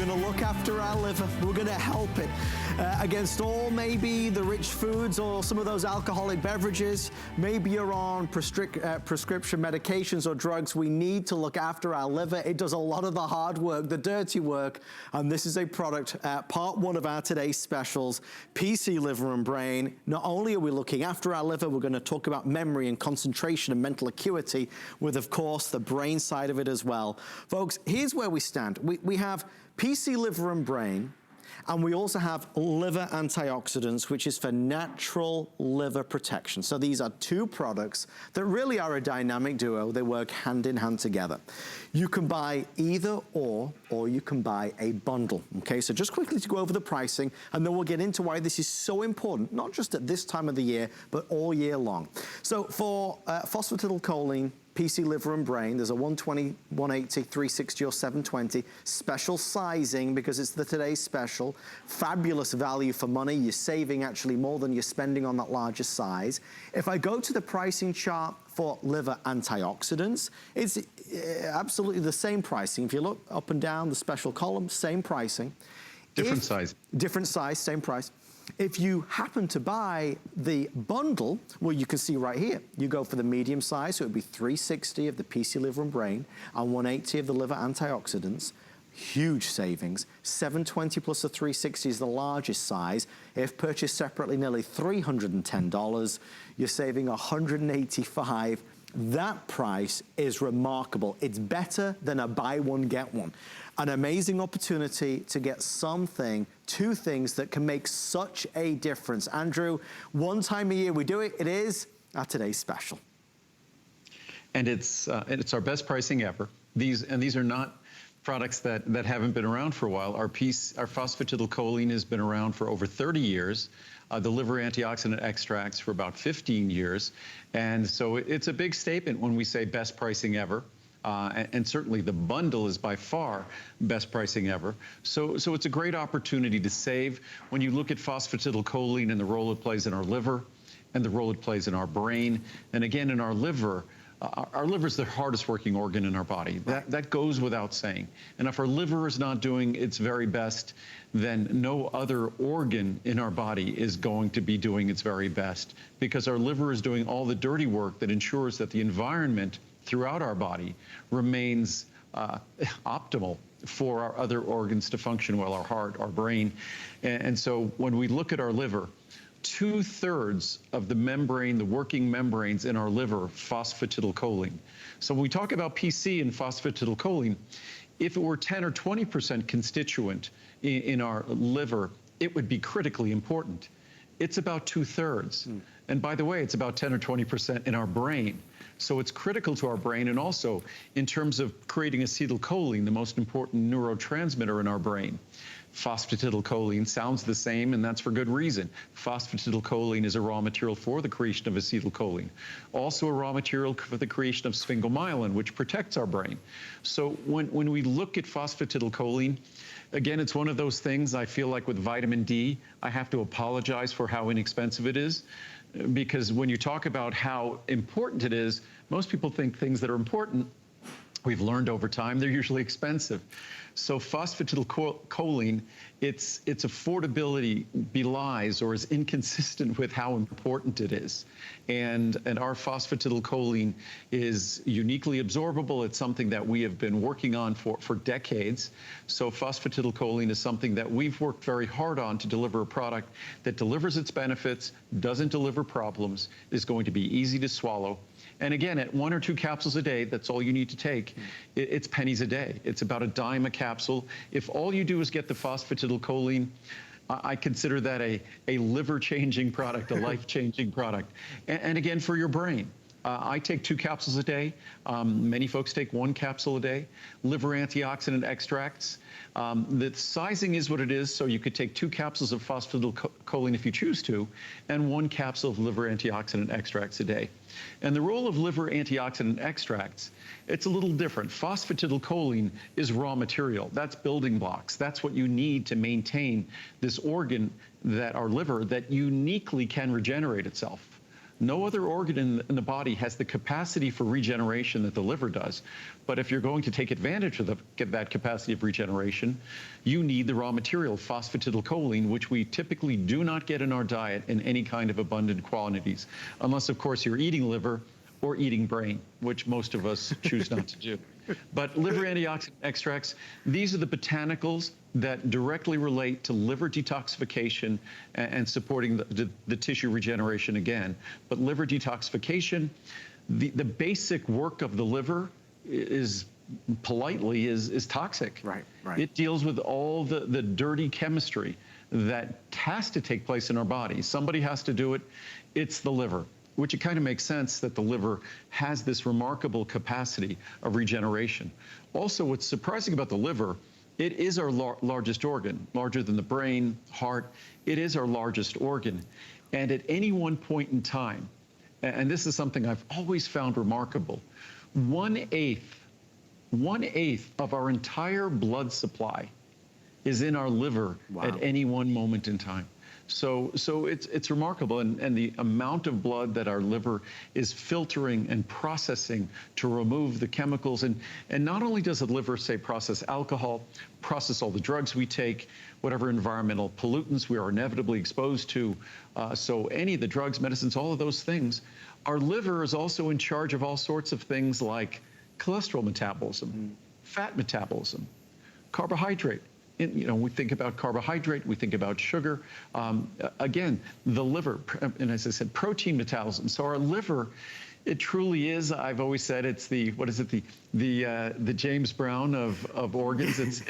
gonna look after our liver. We're gonna help it against all maybe the rich foods or some of those alcoholic beverages. Maybe you're on prescription medications or drugs. We need to look after our liver. It does a lot of the hard work, the dirty work, and this is a product, part one of our today's specials, PC Liver and Brain. Not only are we looking after our liver, we're gonna talk about memory and concentration and mental acuity with, of course, the brain side of it as well. Folks, here's where we stand. We have PC Liver and Brain, and we also have liver antioxidants, which is for natural liver protection. So these are two products that really are a dynamic duo. They work hand in hand together. You can buy either or you can buy a bundle, okay? So just quickly to go over the pricing, and then we'll get into why this is so important, not just at this time of the year, but all year long. So for phosphatidylcholine, PC Liver and Brain, there's a 120, 180, 360 or 720. Special sizing because it's the today's special. Fabulous value for money. You're saving actually more than you're spending on that larger size. If I go to the pricing chart for liver antioxidants, it's absolutely the same pricing. If you look up and down the special column, same pricing. Different size. Different size, same price. If you happen to buy the bundle, well, you can see right here, you go for the medium size, so it would be 360 of the PC Liver and Brain and 180 of the liver antioxidants. Huge savings. 720 plus the 360 is the largest size. If purchased separately, nearly $310. You're saving $185. That price is remarkable. It's better than a buy one, get one. An amazing opportunity to get something, two things that can make such a difference. Andrew, one time a year we do it. It is our today's special. And it's our best pricing ever. These are not products that haven't been around for a while. Our phosphatidylcholine has been around for over 30 years. The liver antioxidant extracts for about 15 years. And so it's a big statement when we say best pricing ever. And certainly the bundle is by far best pricing ever. So it's a great opportunity to save when you look at phosphatidylcholine and the role it plays in our liver and the role it plays in our brain. And again, in our liver is the hardest working organ in our body. That goes without saying. And if our liver is not doing its very best, then no other organ in our body is going to be doing its very best, because our liver is doing all the dirty work that ensures that the environment throughout our body remains optimal for our other organs to function well, our heart, our brain. And so when we look at our liver, 2/3 of the membrane, the working membranes in our liver, phosphatidylcholine. So when we talk about PC and phosphatidylcholine, if it were 10 or 20% constituent in our liver, it would be critically important. It's about 2/3. And by the way, it's about 10 or 20% in our brain. So it's critical to our brain, and also in terms of creating acetylcholine, the most important neurotransmitter in our brain. Phosphatidylcholine sounds the same, and that's for good reason. Phosphatidylcholine is a raw material for the creation of acetylcholine. Also a raw material for the creation of sphingomyelin, which protects our brain. So when we look at phosphatidylcholine, again, it's one of those things, I feel like with vitamin D, I have to apologize for how inexpensive it is. Because when you talk about how important it is, most people think things that are important, we've learned over time, they're usually expensive. So phosphatidylcholine, its affordability belies or is inconsistent with how important it is. And our phosphatidylcholine is uniquely absorbable. It's something that we have been working on for decades. So phosphatidylcholine is something that we've worked very hard on to deliver a product that delivers its benefits, doesn't deliver problems, is going to be easy to swallow. And again, at 1 or 2 capsules a day, that's all you need to take. It's pennies a day. It's about a dime a capsule. If all you do is get the phosphatidylcholine, I consider that a liver-changing product, a life-changing product. And again, for your brain. I take 2 capsules a day. Many folks take 1 capsule a day. Liver antioxidant extracts. The sizing is what it is, so you could take 2 capsules of phosphatidylcholine if you choose to, and 1 capsule of liver antioxidant extracts a day. And the role of liver antioxidant extracts, it's a little different. Phosphatidylcholine is raw material. That's building blocks. That's what you need to maintain this organ, that our liver, that uniquely can regenerate itself. No other organ in the body has the capacity for regeneration that the liver does. But if you're going to take advantage of that capacity of regeneration, you need the raw material, phosphatidylcholine, which we typically do not get in our diet in any kind of abundant quantities, unless, of course, you're eating liver or eating brain, which most of us choose not to do. But liver antioxidant extracts, these are the botanicals that directly relate to liver detoxification and supporting the tissue regeneration again. But liver detoxification, the basic work of the liver is toxic. Right. It deals with all the dirty chemistry that has to take place in our body. Somebody has to do it. It's the liver, which it kind of makes sense that the liver has this remarkable capacity of regeneration. Also, what's surprising about the liver, it is our largest organ, larger than the brain, heart. It is our largest organ. And at any one point in time, and this is something I've always found remarkable, 1/8 of our entire blood supply is in our liver. Wow. At any one moment in time. So it's remarkable, and the amount of blood that our liver is filtering and processing to remove the chemicals, and not only does the liver, say, process alcohol, process all the drugs we take, whatever environmental pollutants we are inevitably exposed to, so any of the drugs, medicines, all of those things, our liver is also in charge of all sorts of things like cholesterol metabolism, fat metabolism, carbohydrate. We think about carbohydrate, we think about sugar. Again, the liver, and as I said, protein metabolism. So our liver, it truly is, I've always said, it's the James Brown of organs.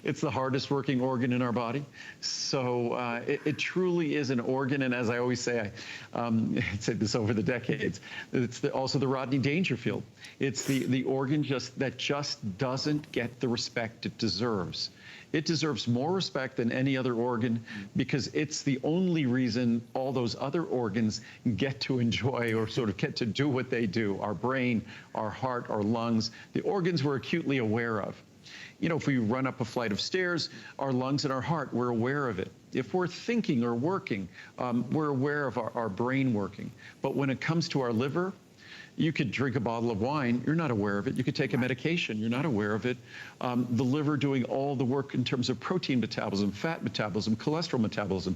It's the hardest working organ in our body. So it truly is an organ, and as I always say, I said this over the decades, it's also the Rodney Dangerfield. It's the organ that just doesn't get the respect it deserves. It deserves more respect than any other organ because it's the only reason all those other organs get to enjoy or sort of get to do what they do. Our brain, our heart, our lungs, the organs we're acutely aware of. If we run up a flight of stairs, our lungs and our heart, we're aware of it. If we're thinking or working, we're aware of our brain working. But when it comes to our liver, you could drink a bottle of wine, you're not aware of it. You could take a medication, you're not aware of it. The liver doing all the work in terms of protein metabolism, fat metabolism, cholesterol metabolism,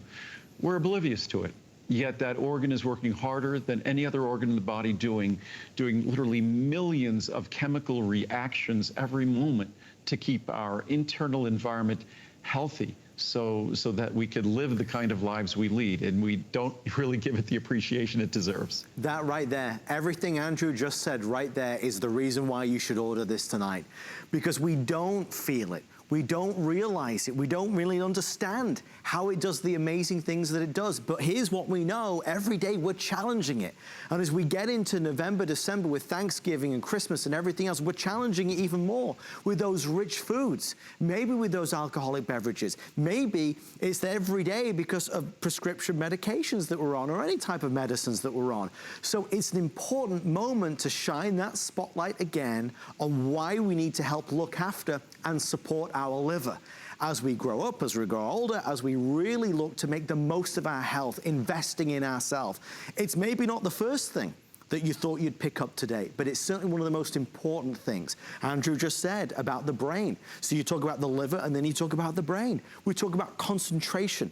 we're oblivious to it. Yet that organ is working harder than any other organ in the body doing literally millions of chemical reactions every moment to keep our internal environment healthy. So that we could live the kind of lives we lead, and we don't really give it the appreciation it deserves. That right there, everything Andrew just said right there is the reason why you should order this tonight. Because we don't feel it. We don't realize it. We don't really understand how it does the amazing things that it does. But here's what we know. Every day we're challenging it. And as we get into November, December with Thanksgiving and Christmas and everything else, we're challenging it even more with those rich foods, maybe with those alcoholic beverages. Maybe it's every day because of prescription medications that we're on or any type of medicines that we're on. So it's an important moment to shine that spotlight again on why we need to help look after and support our liver. As we grow up, as we grow older, as we really look to make the most of our health, investing in ourselves, it's maybe not the first thing that you thought you'd pick up today, but it's certainly one of the most important things. Andrew just said about the brain. So you talk about the liver and then you talk about the brain. We talk about concentration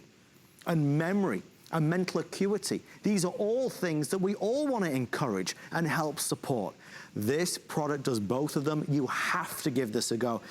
and memory and mental acuity. These are all things that we all want to encourage and help support. This product does both of them. You have to give this a go.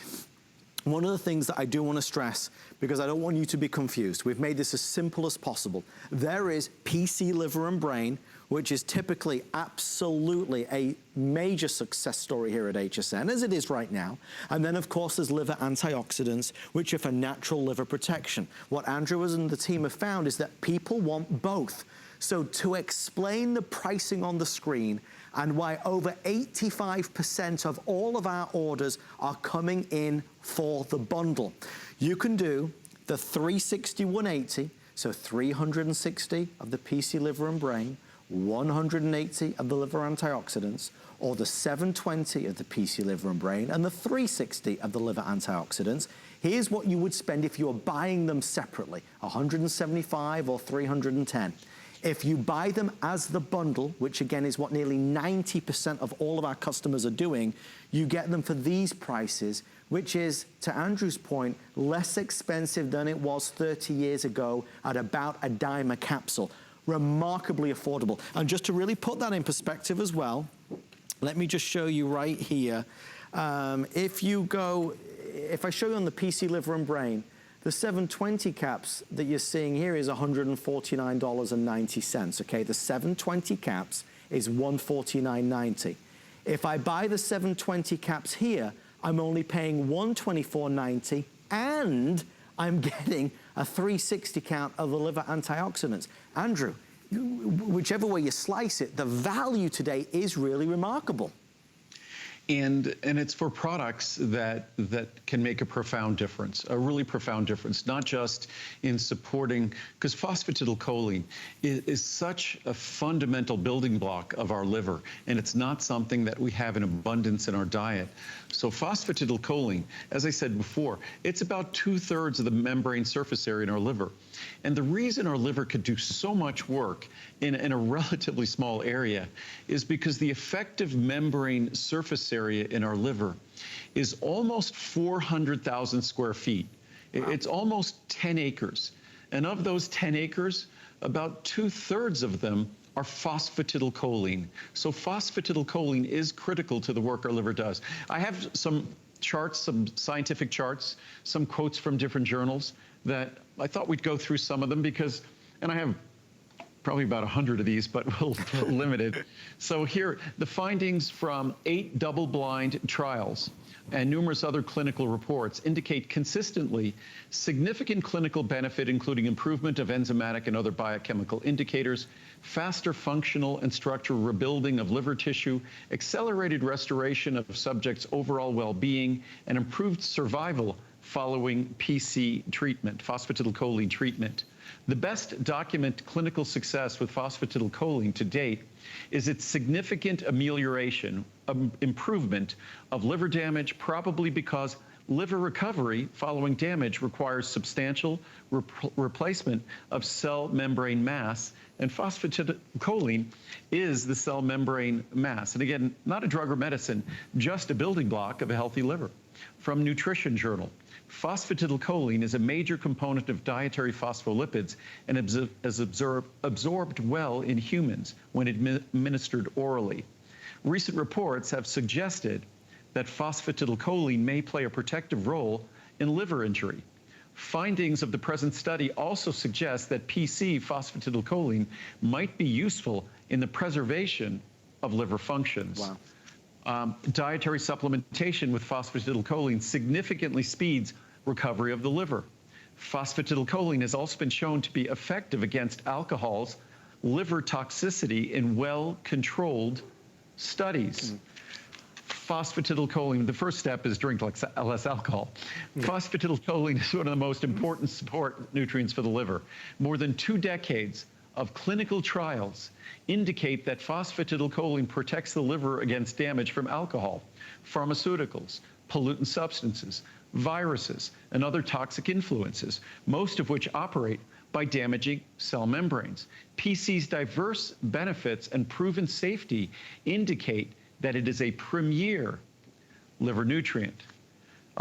One of the things that I do want to stress, because I don't want you to be confused, we've made this as simple as possible. There is PC liver and brain, which is typically absolutely a major success story here at HSN, as it is right now. And then, of course, there's liver antioxidants, which are for natural liver protection. What Andrew and the team have found is that people want both. So to explain the pricing on the screen and why over 85% of all of our orders are coming in for the bundle, you can do the 360, 180, so 360 of the PC liver and brain, 180 of the liver antioxidants, or the 720 of the PC liver and brain, and the 360 of the liver antioxidants. Here's what you would spend if you were buying them separately, 175 or 310. If you buy them as the bundle, which again is what nearly 90% of all of our customers are doing, you get them for these prices, which is, to Andrew's point, less expensive than it was 30 years ago at about a dime a capsule. Remarkably affordable. And just to really put that in perspective as well, let me just show you right here. If I show you on the PC Liver and Brain, the 720 caps that you're seeing here is $149.90, okay? The 720 caps is $149.90. If I buy the 720 caps here, I'm only paying $124.90, and I'm getting a 360 count of the liver antioxidants. Andrew, whichever way you slice it, the value today is really remarkable. And it's for products that can make a profound difference, a really profound difference, not just in supporting, because phosphatidylcholine is such a fundamental building block of our liver, and it's not something that we have in abundance in our diet. So phosphatidylcholine, as I said before, it's about 2/3 of the membrane surface area in our liver. And the reason our liver could do so much work in a relatively small area is because the effective membrane surface area in our liver is almost 400,000 square feet. Wow. It's almost 10 acres. And of those 10 acres, about 2/3 of them are phosphatidylcholine. So phosphatidylcholine is critical to the work our liver does. I have some charts, some scientific charts, some quotes from different journals that I thought we'd go through some of them because, and I have probably about 100 of these, but we'll limit it. So here, the findings from 8 double-blind trials and numerous other clinical reports indicate consistently significant clinical benefit, including improvement of enzymatic and other biochemical indicators, faster functional and structural rebuilding of liver tissue, accelerated restoration of subjects' overall well-being, and improved survival following PC treatment, phosphatidylcholine treatment. The best documented clinical success with phosphatidylcholine to date is its significant amelioration, improvement of liver damage, probably because liver recovery following damage requires substantial replacement of cell membrane mass, and phosphatidylcholine is the cell membrane mass. And again, not a drug or medicine, just a building block of a healthy liver. From Nutrition Journal, phosphatidylcholine is a major component of dietary phospholipids and is absorbed well in humans when administered orally. Recent reports have suggested that phosphatidylcholine may play a protective role in liver injury. Findings of the present study also suggest that PC phosphatidylcholine might be useful in the preservation of liver functions. Wow. Dietary supplementation with phosphatidylcholine significantly speeds recovery of the liver. Phosphatidylcholine has also been shown to be effective against alcohol's liver toxicity in well-controlled studies. Phosphatidylcholine, the first step is drink less alcohol. Phosphatidylcholine is one of the most important support nutrients for the liver. More than 2 decades of clinical trials indicate that phosphatidylcholine protects the liver against damage from alcohol, pharmaceuticals, pollutant substances, viruses, and other toxic influences, most of which operate by damaging cell membranes. PC's diverse benefits and proven safety indicate that it is a premier liver nutrient.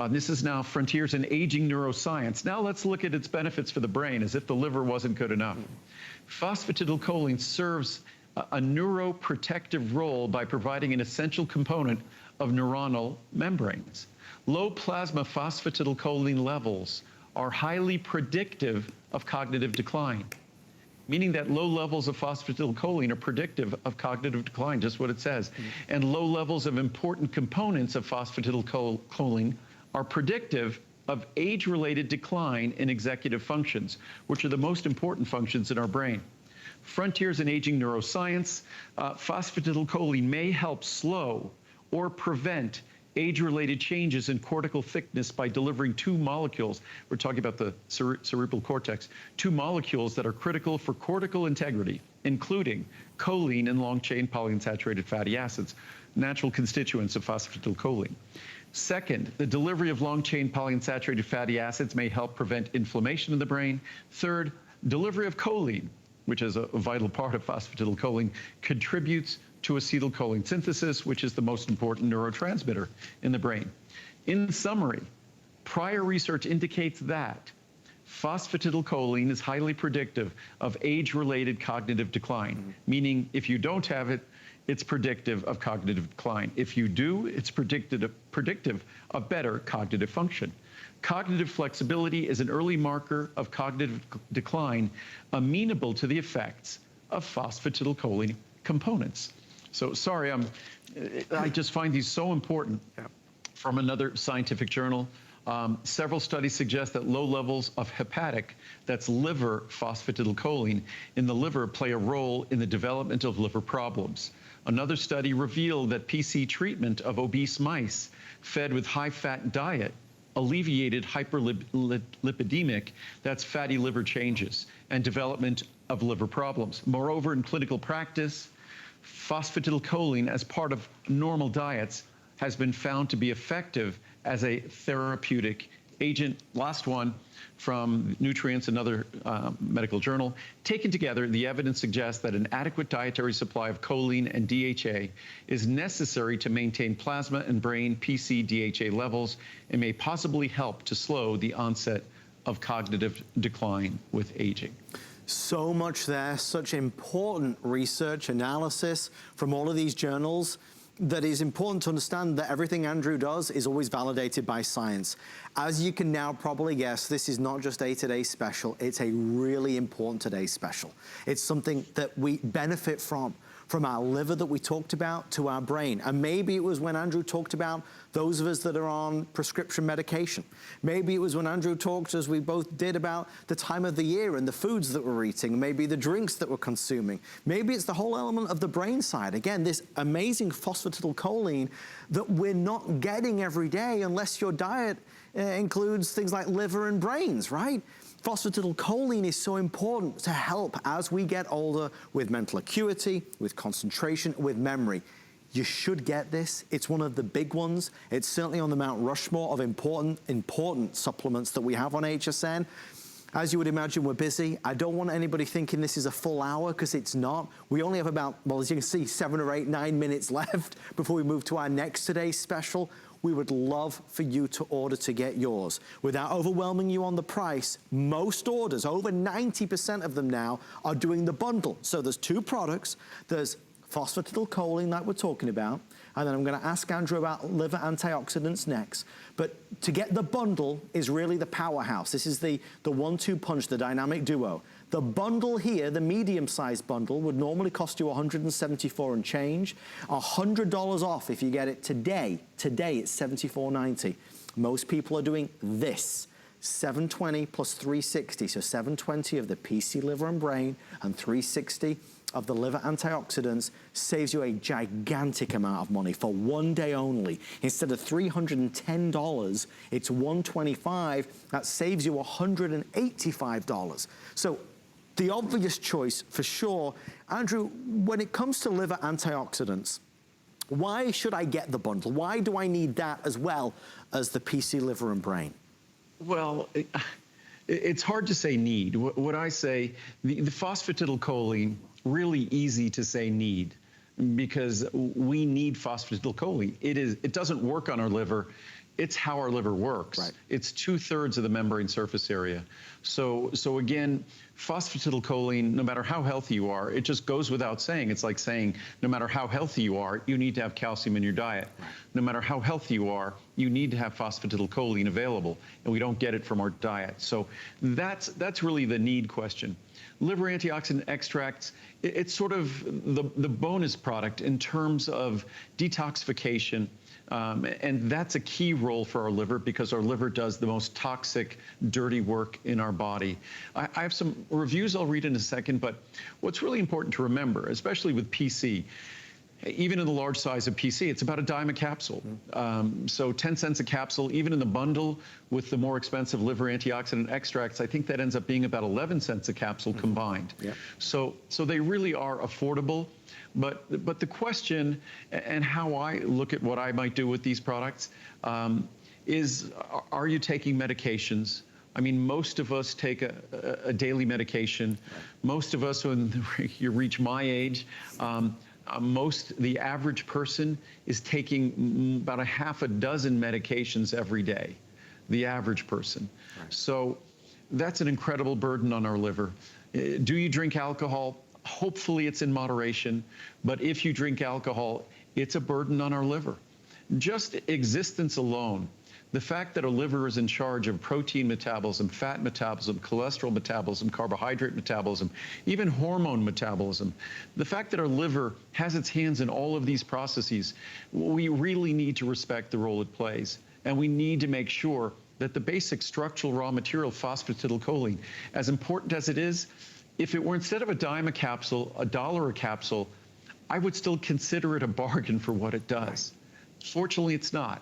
This is now Frontiers in Aging Neuroscience. Now let's look at its benefits for the brain, as if the liver wasn't good enough. Phosphatidylcholine serves a neuroprotective role by providing an essential component of neuronal membranes. Low plasma phosphatidylcholine levels are highly predictive of cognitive decline, meaning that low levels of phosphatidylcholine are predictive of cognitive decline, just what it says. And low levels of important components of phosphatidylcholine are predictive of age-related decline in executive functions, which are the most important functions in our brain. Frontiers in Aging Neuroscience, phosphatidylcholine may help slow or prevent age-related changes in cortical thickness by delivering 2 molecules. We're talking about the cerebral cortex. 2 molecules that are critical for cortical integrity, including choline and long-chain polyunsaturated fatty acids, natural constituents of phosphatidylcholine. Second, the delivery of long-chain polyunsaturated fatty acids may help prevent inflammation in the brain. Third, delivery of choline which is a vital part of phosphatidylcholine, contributes to acetylcholine synthesis, which is the most important neurotransmitter in the brain. In summary, prior research indicates that phosphatidylcholine is highly predictive of age-related cognitive decline, meaning if you don't have it, it's predictive of cognitive decline. If you do, it's predictive of better cognitive function. Cognitive flexibility is an early marker of cognitive decline, amenable to the effects of phosphatidylcholine components. So sorry, I just find these so important. From another scientific journal, several studies suggest that low levels of hepatic, that's liver phosphatidylcholine, in the liver play a role in the development of liver problems. Another study revealed that PC treatment of obese mice fed with high-fat diet alleviated hyperlipidemic, that's fatty liver changes, and development of liver problems. Moreover, in clinical practice, phosphatidylcholine as part of normal diets has been found to be effective as a therapeutic agent. Last one from Nutrients, another medical journal. Taken together, the evidence suggests that an adequate dietary supply of choline and DHA is necessary to maintain plasma and brain PC-DHA levels and may possibly help to slow the onset of cognitive decline with aging. So much there, such important research analysis from all of these journals, that is important to understand that everything Andrew does is always validated by science. As you can now probably guess, this is not just a Today Special, it's a really important Today Special. It's something that we benefit from our liver that we talked about to our brain. And maybe it was when Andrew talked about those of us that are on prescription medication. Maybe it was when Andrew talked, as we both did, about the time of the year and the foods that we're eating, maybe the drinks that we're consuming. Maybe it's the whole element of the brain side. Again, this amazing phosphatidylcholine that we're not getting every day unless your diet includes things like liver and brains, right? Phosphatidylcholine is so important to help as we get older with mental acuity, with concentration, with memory. You should get this. It's one of the big ones. It's certainly on the Mount Rushmore of important supplements that we have on HSN. As you would imagine, we're busy. I don't want anybody thinking this is a full hour, because it's not. We only have about, well, as you can see, 7 or 8, 9 minutes left before we move to our next Today's Special. We would love for you to order to get yours. Without overwhelming you on the price, most orders, over 90% of them now, are doing the bundle. So there's 2 products. There's phosphatidylcholine that we're talking about, and then I'm going to ask Andrew about liver antioxidants next. But to get the bundle is really the powerhouse. This is the 1-2 punch, the dynamic duo. The bundle here, the medium-sized bundle, would normally cost you $174 and change. $100 off if you get it today. Today it's $74.90. Most people are doing this. $720 plus $360, so $720 of the PC liver and brain and $360 of the liver antioxidants saves you a gigantic amount of money for 1 day only. Instead of $310, it's $125. That saves you $185. So the obvious choice for sure. Andrew, when it comes to liver antioxidants, why should I get the bundle? Why do I need that as well as the PC liver and brain? Well, it's hard to say need. What I say, the phosphatidylcholine, really easy to say need, because we need phosphatidylcholine. It doesn't work on our liver. It's how our liver works. Right. It's 2/3 of the membrane surface area. So again, phosphatidylcholine, no matter how healthy you are, it just goes without saying. It's like saying, no matter how healthy you are, you need to have calcium in your diet. Right. No matter how healthy you are, you need to have phosphatidylcholine available, and we don't get it from our diet. So that's really the need question. Liver antioxidant extracts, it's sort of the bonus product in terms of detoxification. And that's a key role for our liver, because our liver does the most toxic, dirty work in our body. I have some reviews I'll read in a second, but what's really important to remember, especially with PC, even in the large size of PC, it's about $0.10 a capsule. So 10 cents a capsule, even in the bundle with the more expensive liver antioxidant extracts, I think that ends up being about 11 cents a capsule combined. Yeah. So they really are affordable. But the question, and how I look at what I might do with these products, is, are you taking medications? I mean, most of us take a daily medication. Most of us, when you reach my age, the average person is taking about a half a dozen medications every day, the average person. Right. So that's an incredible burden on our liver. Do you drink alcohol? Hopefully it's in moderation, but if you drink alcohol, it's a burden on our liver. Just existence alone, the fact that our liver is in charge of protein metabolism, fat metabolism, cholesterol metabolism, carbohydrate metabolism, even hormone metabolism, the fact that our liver has its hands in all of these processes, we really need to respect the role it plays. And we need to make sure that the basic structural raw material, phosphatidylcholine, as important as it is, if it were instead of a dime a capsule, $1 a capsule, I would still consider it a bargain for what it does. Fortunately, it's not.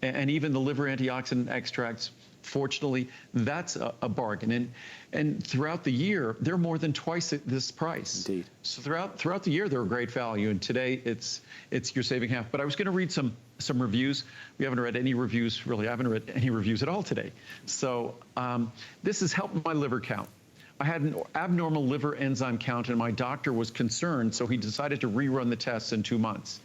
And even the liver antioxidant extracts, fortunately, that's a bargain. And throughout the year, they're more than twice this price. Indeed. So throughout the year, they're a great value. And today, you're saving half. But I was going to read some reviews. We haven't read any reviews, really. I haven't read any reviews at all today. So this has helped my liver count. I had an abnormal liver enzyme count, and my doctor was concerned, so he decided to rerun the tests in 2 months.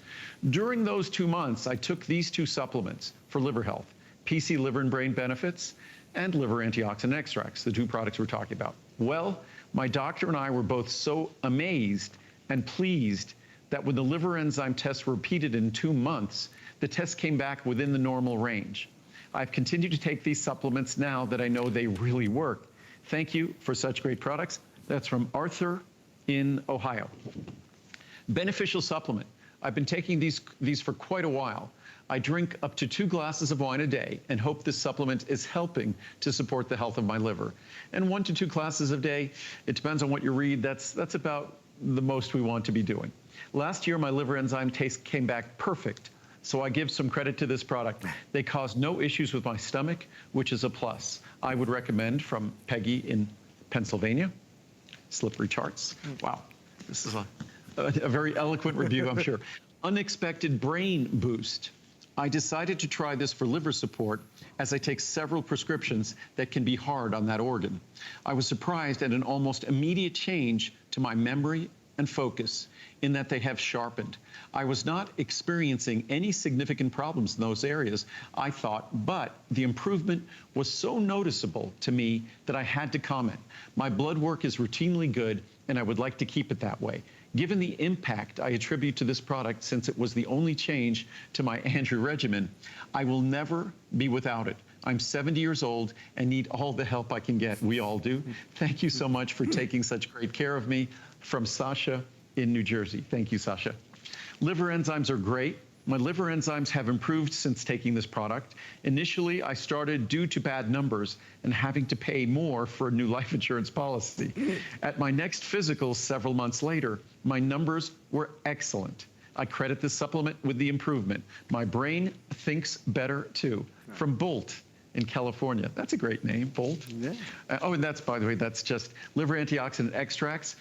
During those 2 months, I took these 2 supplements for liver health, PC Liver and Brain Benefits and liver antioxidant extracts, the 2 products we're talking about. Well, my doctor and I were both so amazed and pleased that when the liver enzyme tests were repeated in 2 months, the tests came back within the normal range. I've continued to take these supplements now that I know they really work. Thank you for such great products. That's from Arthur in Ohio. Beneficial supplement. I've been taking these for quite a while. I drink up to 2 glasses of wine a day and hope this supplement is helping to support the health of my liver. And 1 to 2 glasses a day, it depends on what you read, that's about the most we want to be doing. Last year, my liver enzyme taste came back perfect. So I give some credit to this product. They caused no issues with my stomach, which is a plus. I would recommend from Peggy in Pennsylvania. Slippery charts. Wow, this is a very eloquent review, I'm sure. Unexpected brain boost. I decided to try this for liver support as I take several prescriptions that can be hard on that organ. I was surprised at an almost immediate change to my memory and focus in that they have sharpened. I was not experiencing any significant problems in those areas, I thought, but the improvement was so noticeable to me that I had to comment. My blood work is routinely good, and I would like to keep it that way. Given the impact I attribute to this product, since it was the only change to my Andrew regimen, I will never be without it. I'm 70 years old and need all the help I can get. We all do. Thank you so much for taking such great care of me. From Sasha in New Jersey. Thank you, Sasha. Liver enzymes are great. My liver enzymes have improved since taking this product. Initially, I started due to bad numbers and having to pay more for a new life insurance policy. At my next physical several months later, my numbers were excellent. I credit this supplement with the improvement. My brain thinks better too. From Bolt in California. That's a great name, Bolt. Yeah. Oh, and that's, by the way, that's just liver antioxidant extracts.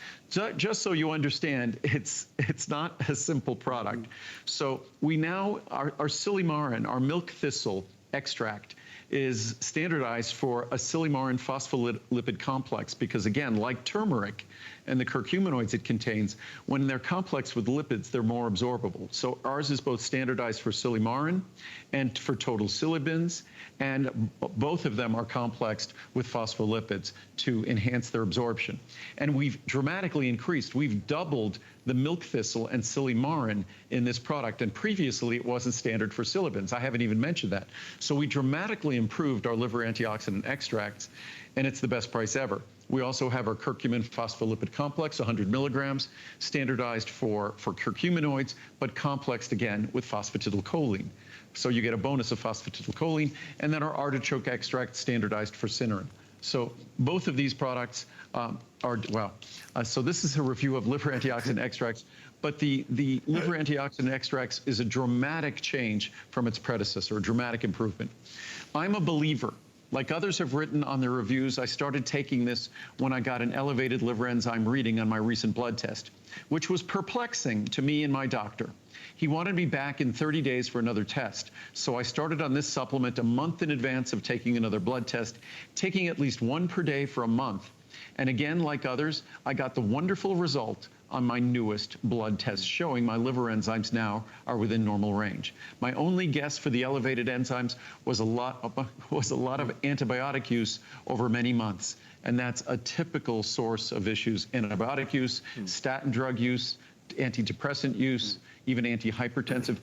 Just so you understand, it's not a simple product. So we now, our silymarin, our milk thistle extract, is standardized for a silymarin phospholipid complex because, again, like turmeric and the curcuminoids it contains, when they're complex with lipids, they're more absorbable. So ours is both standardized for silymarin and for total silibins, and both of them are complexed with phospholipids to enhance their absorption. And we've dramatically increased, we've doubled the milk thistle and silymarin in this product, and previously it wasn't standard for silibins. I haven't even mentioned that. So we dramatically improved our liver antioxidant extracts, and it's the best price ever. We also have our curcumin phospholipid complex, 100 milligrams, standardized for curcuminoids, but complexed again with phosphatidylcholine. So you get a bonus of phosphatidylcholine, and then our artichoke extract standardized for cynarin. So both of these products so this is a review of liver antioxidant extracts, but the liver antioxidant extracts is a dramatic change from its predecessor, a dramatic improvement. I'm a believer Like others have written on their reviews, I started taking this when I got an elevated liver enzyme reading on my recent blood test, which was perplexing to me and my doctor. He wanted me back in 30 days for another test. So I started on this supplement a month in advance of taking another blood test, taking at least one per day for a month. And again, like others, I got the wonderful result on my newest blood test showing my liver enzymes now are within normal range. My only guess for the elevated enzymes was a lot of antibiotic use over many months. And that's a typical source of issues: antibiotic use, statin drug use, antidepressant use, even antihypertensive.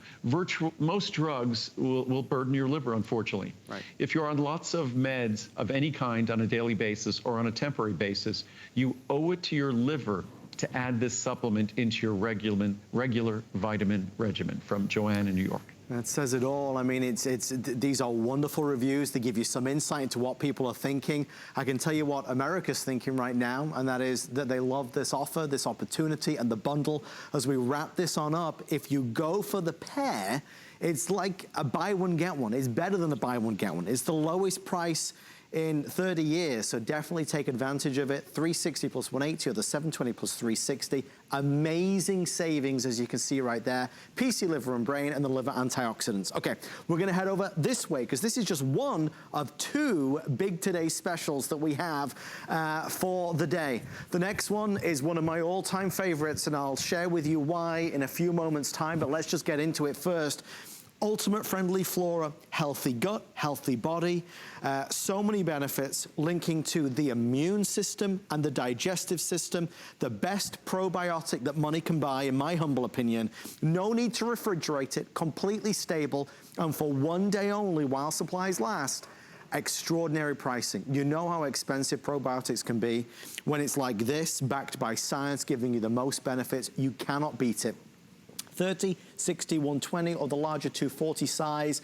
Most drugs will burden your liver, unfortunately. Right. If you're on lots of meds of any kind on a daily basis or on a temporary basis, you owe it to your liver to add this supplement into your regular vitamin regimen. From Joanne in New York. That says it all. I mean, these are wonderful reviews. They give you some insight into what people are thinking. I can tell you what America's thinking right now, and that is that they love this offer, this opportunity, and the bundle. As we wrap this on up, if you go for the pair, it's like a buy one, get one. It's better than a buy one, get one. It's the lowest price in 30 years, so definitely take advantage of it. $360 plus $180, or the $720 plus $360. Amazing savings, as you can see right there. PC liver and brain, and the liver antioxidants. Okay, we're gonna head over this way, because this is just one of two big today specials that we have for the day. The next one is one of my all-time favorites, and I'll share with you why in a few moments' time, but let's just get into it first. Ultimate Friendly Flora, healthy gut, healthy body, so many benefits linking to the immune system and the digestive system, the best probiotic that money can buy, in my humble opinion. No need to refrigerate it, completely stable, and for one day only while supplies last. Extraordinary pricing. You know how expensive probiotics can be. When it's like this, backed by science, giving you the most benefits, you cannot beat it. 30, 60, 120, or the larger 240 size.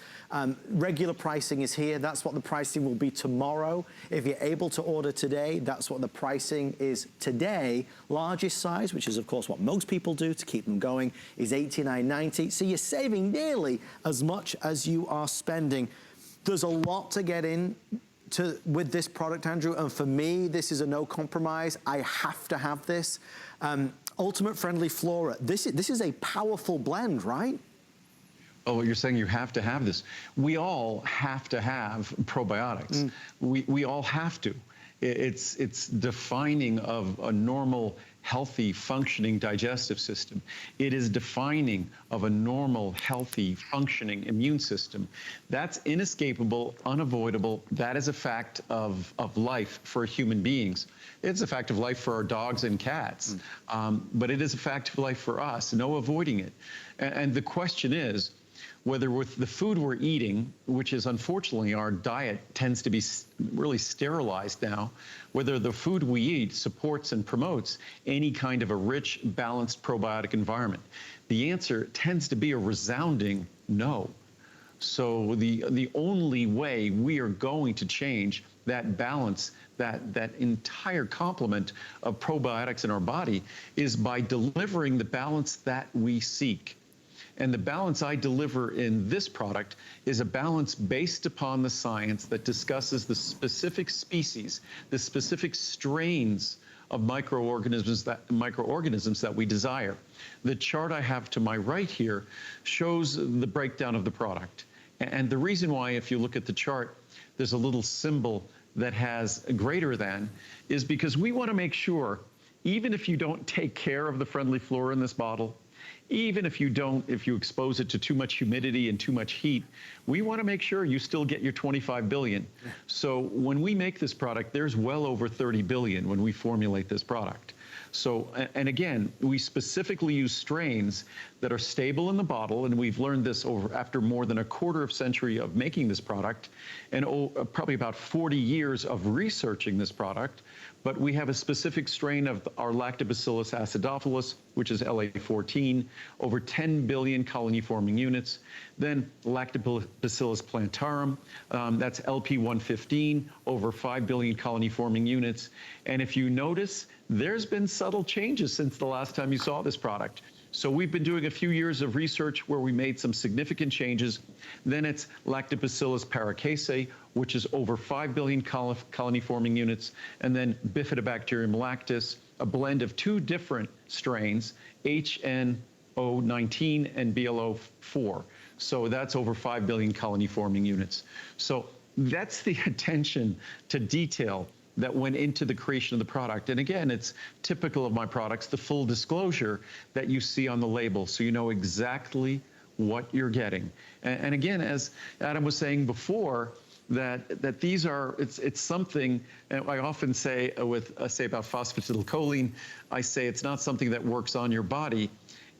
Regular pricing is here. That's what the pricing will be tomorrow. If you're able to order today, that's what the pricing is today. Largest size, which is of course what most people do to keep them going, is $89.90. So you're saving nearly as much as you are spending. There's a lot to get in with this product, Andrew, and for me, this is a no compromise. I have to have this. Ultimate Friendly Flora. This is a powerful blend, right? Oh, you're saying you have to have this. We all have to have probiotics. We all have to. It's defining of a normal, healthy, functioning digestive system. It is defining of a normal, healthy, functioning immune system. That's inescapable, unavoidable. That is a fact of life for human beings. It's a fact of life for our dogs and cats, but it is a fact of life for us, no avoiding it. And the question is, whether with the food we're eating, which is unfortunately our diet tends to be really sterilized now, whether the food we eat supports and promotes any kind of a rich, balanced probiotic environment. The answer tends to be a resounding no. So the only way we are going to change that balance, that entire complement of probiotics in our body, is by delivering the balance that we seek. And the balance I deliver in this product is a balance based upon the science that discusses the specific species, the specific strains of microorganisms that we desire. The chart I have to my right here shows the breakdown of the product. And the reason why, if you look at the chart, there's a little symbol that has a greater than, is because we want to make sure, even if you don't take care of the Friendly Flora in this bottle, even if you expose it to too much humidity and too much heat, we want to make sure you still get your 25 billion. So when we make this product, there's well over 30 billion when we formulate this product. So, and again, we specifically use strains that are stable in the bottle, and we've learned this after more than a quarter century of making this product, and probably about 40 years of researching this product. But we have a specific strain of our Lactobacillus acidophilus, which is LA14, over 10 billion colony-forming units. Then Lactobacillus plantarum, that's LP115, over 5 billion colony-forming units. And if you notice, there's been subtle changes since the last time you saw this product. So we've been doing a few years of research where we made some significant changes. Then it's Lactobacillus paracasei, which is over 5 billion colony-forming units, and then Bifidobacterium lactis, a blend of 2 different strains, HN019 and BLO4. So that's over 5 billion colony-forming units. So that's the attention to detail that went into the creation of the product. And again, it's typical of my products, the full disclosure that you see on the label, so you know exactly what you're getting. And again, as Adam was saying before, that these are, it's something, and I often say say about phosphatidylcholine, I say it's not something that works on your body,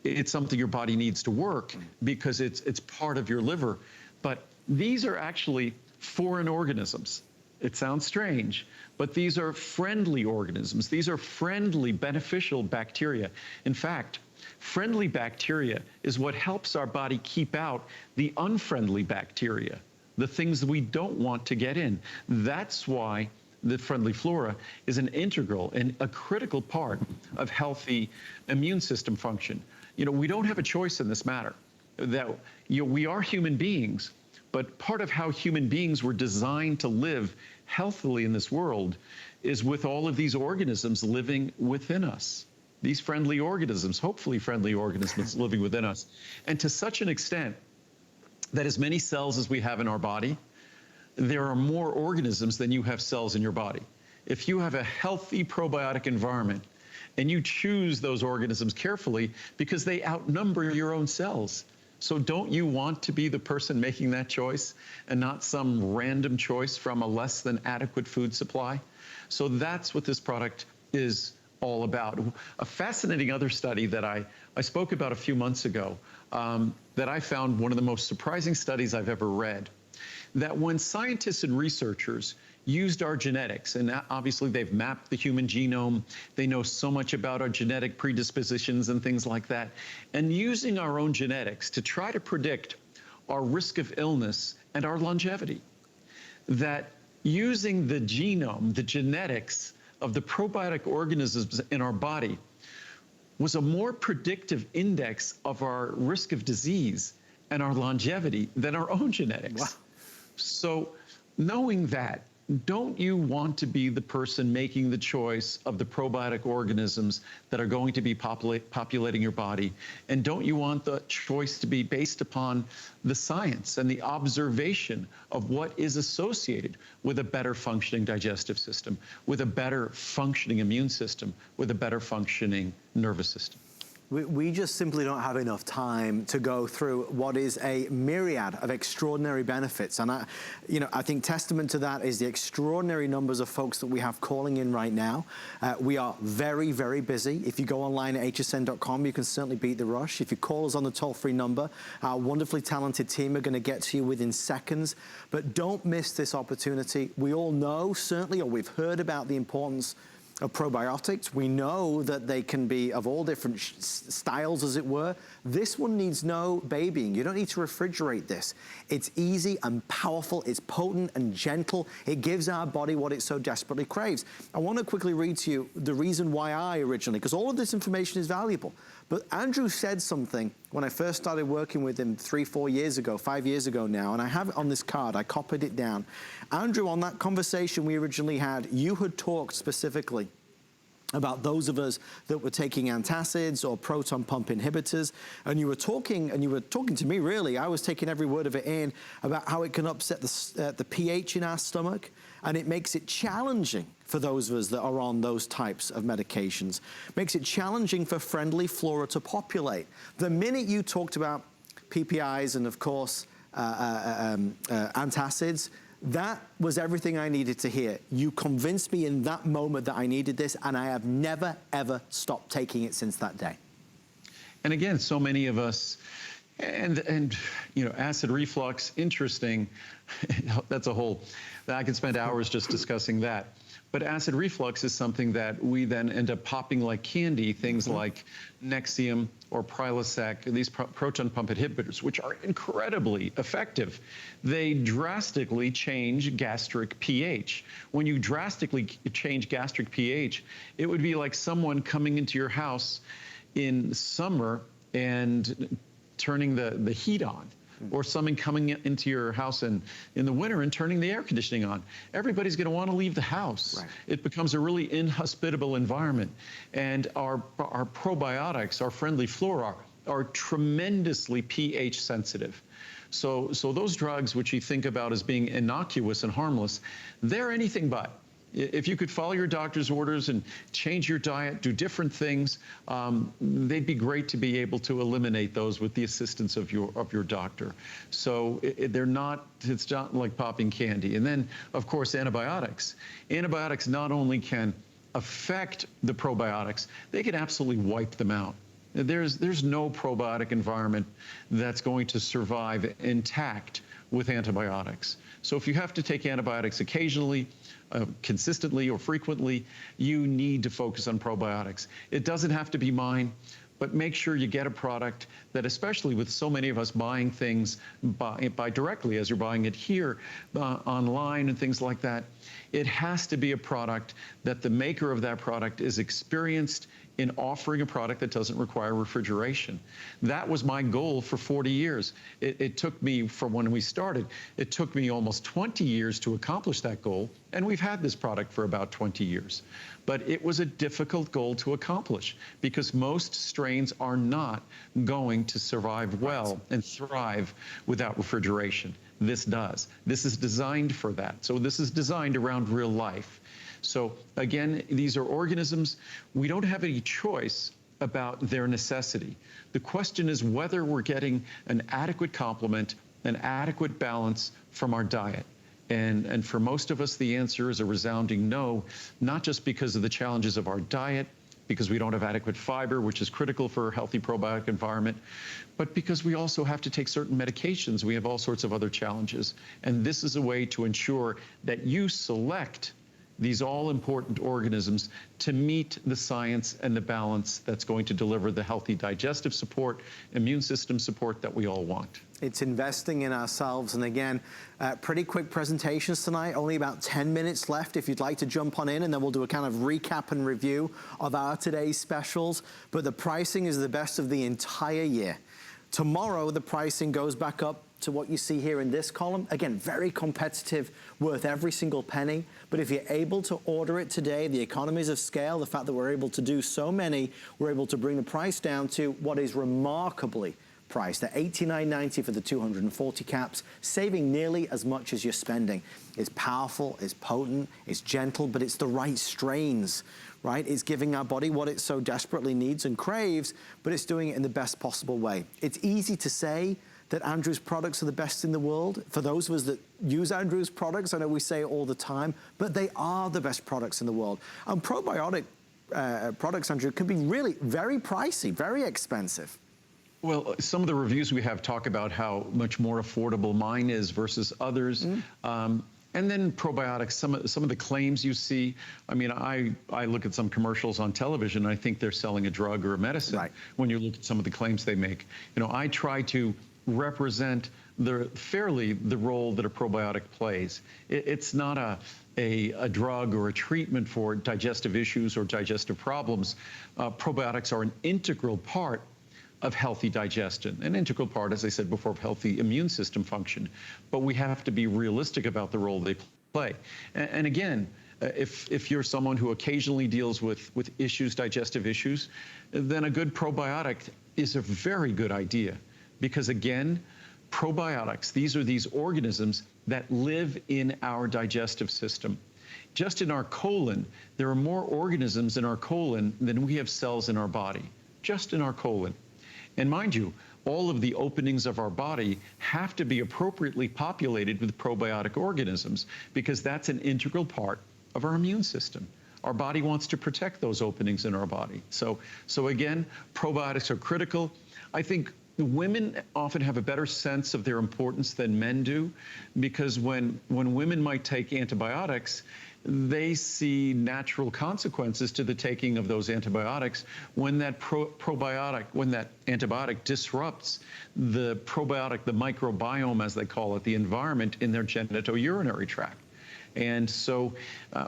it's something your body needs to work because it's part of your liver. But these are actually foreign organisms. It sounds strange, but these are friendly organisms. These are friendly, beneficial bacteria. In fact, friendly bacteria is what helps our body keep out the unfriendly bacteria, the things we don't want to get in. That's why the friendly flora is an integral and a critical part of healthy immune system function. You know, we don't have a choice in this matter. That we are human beings, but part of how human beings were designed to live healthily in this world is with all of these organisms living within us. These friendly organisms, hopefully friendly organisms living within us. And to such an extent that as many cells as we have in our body, there are more organisms than you have cells in your body. If you have a healthy probiotic environment and you choose those organisms carefully because they outnumber your own cells. So don't you want to be the person making that choice and not some random choice from a less than adequate food supply? So that's what this product is all about. A fascinating other study that I spoke about a few months ago that I found one of the most surprising studies I've ever read, that when scientists and researchers used our genetics, and obviously they've mapped the human genome, they know so much about our genetic predispositions and things like that, and using our own genetics to try to predict our risk of illness and our longevity, that using the genome, the genetics of the probiotic organisms in our body was a more predictive index of our risk of disease and our longevity than our own genetics. Wow. So knowing that, don't you want to be the person making the choice of the probiotic organisms that are going to be populating your body? And don't you want the choice to be based upon the science and the observation of what is associated with a better functioning digestive system, with a better functioning immune system, with a better functioning nervous system? We just simply don't have enough time to go through what is a myriad of extraordinary benefits. And I think testament to that is the extraordinary numbers of folks that we have calling in right now. We are very, very busy. If you go online at hsn.com, you can certainly beat the rush. If you call us on the toll-free number, our wonderfully talented team are going to get to you within seconds. But don't miss this opportunity. We all know, certainly, or we've heard about the importance of probiotics. We know that they can be of all different styles, as it were. This one needs no babying. You don't need to refrigerate this. It's easy and powerful. It's potent and gentle. It gives our body what it so desperately craves. I want to quickly read to you the reason why I originally, because all of this information is valuable. But Andrew said something when I first started working with him 3-4 years ago, 5 years ago now, and I have it on this card. I copied it down. Andrew, on that conversation we originally had, you had talked specifically about those of us that were taking antacids or proton pump inhibitors, and you were talking to me, really. I was taking every word of it in about how it can upset the pH in our stomach, and it makes it challenging for those of us that are on those types of medications. Makes it challenging for friendly flora to populate. The minute you talked about PPIs and, of course, antacids, that was everything I needed to hear. You convinced me in that moment that I needed this, and I have never, ever stopped taking it since that day. And again, so many of us, and you know, acid reflux, interesting. That's a whole, I could spend hours just discussing that. But acid reflux is something that we then end up popping like candy, things like Nexium or Prilosec, these proton pump inhibitors, which are incredibly effective. They drastically change gastric pH. When you drastically change gastric pH, it would be like someone coming into your house in summer and turning the heat on, or someone coming into your house in the winter and turning the air conditioning on. Everybody's going to want to leave the house. Right. It becomes a really inhospitable environment. And our probiotics, our friendly FLORA, are tremendously pH sensitive. So those drugs, which you think about as being innocuous and harmless, they're anything but. If you could follow your doctor's orders and change your diet, do different things, they'd be great to be able to eliminate those with the assistance of your doctor. So they're not, it's not like popping candy. And then, of course, antibiotics. Antibiotics not only can affect the probiotics, they can absolutely wipe them out. There's no probiotic environment that's going to survive intact with antibiotics. So if you have to take antibiotics occasionally, consistently or frequently, you need to focus on probiotics. It doesn't have to be mine, but make sure you get a product that, especially with so many of us buying things by directly as you're buying it here online and things like that, it has to be a product that the maker of that product is experienced in offering a product that doesn't require refrigeration. That was my goal for 40 years. It took me, from when we started, it took me almost 20 years to accomplish that goal, and we've had this product for about 20 years. But it was a difficult goal to accomplish because most strains are not going to survive well and thrive without refrigeration. This does. This is designed for that. So this is designed around real life. So again, these are organisms. We don't have any choice about their necessity. The question is whether we're getting an adequate complement, an adequate balance from our diet. And for most of us, the answer is a resounding no, not just because of the challenges of our diet, because we don't have adequate fiber, which is critical for a healthy probiotic environment, but because we also have to take certain medications. We have all sorts of other challenges. And this is a way to ensure that you select these all-important organisms to meet the science and the balance that's going to deliver the healthy digestive support, immune system support that we all want. It's investing in ourselves. And again, pretty quick presentations tonight, only about 10 minutes left if you'd like to jump on in, and then we'll do a kind of recap and review of our today's specials. But the pricing is the best of the entire year. Tomorrow, the pricing goes back up to what you see here in this column. Again, very competitive, worth every single penny. But if you're able to order it today, the economies of scale, the fact that we're able to do so many, we're able to bring the price down to what is remarkably priced at $89.90 for the 240 caps, saving nearly as much as you're spending. It's powerful, it's potent, it's gentle, but it's the right strains, right? It's giving our body what it so desperately needs and craves, but it's doing it in the best possible way. It's easy to say that Andrew's products are the best in the world. For those of us that use Andrew's products, I know we say it all the time, but they are the best products in the world. And probiotic products, Andrew, can be really very pricey, very expensive. Well, some of the reviews we have talk about how much more affordable mine is versus others. And then probiotics, some of the claims you see. I mean, I look at some commercials on television, and I think they're selling a drug or a medicine. Right. When you look at some of the claims they make. You know, I try to represent fairly the role that a probiotic plays. It's not a drug or a treatment for digestive issues or digestive problems. Probiotics are an integral part of healthy digestion, an integral part, as I said before, of healthy immune system function. But we have to be realistic about the role they play. And again, if you're someone who occasionally deals with issues, digestive issues, then a good probiotic is a very good idea. Because again, probiotics, these are these organisms that live in our digestive system. Just in our colon, there are more organisms in our colon than we have cells in our body, just in our colon. And mind you, all of the openings of our body have to be appropriately populated with probiotic organisms because that's an integral part of our immune system. Our body wants to protect those openings in our body. So again, probiotics are critical. I think women often have a better sense of their importance than men do, because when women might take antibiotics, they see natural consequences to the taking of those antibiotics when that antibiotic disrupts the probiotic, the microbiome, as they call it, the environment in their genitourinary tract. And so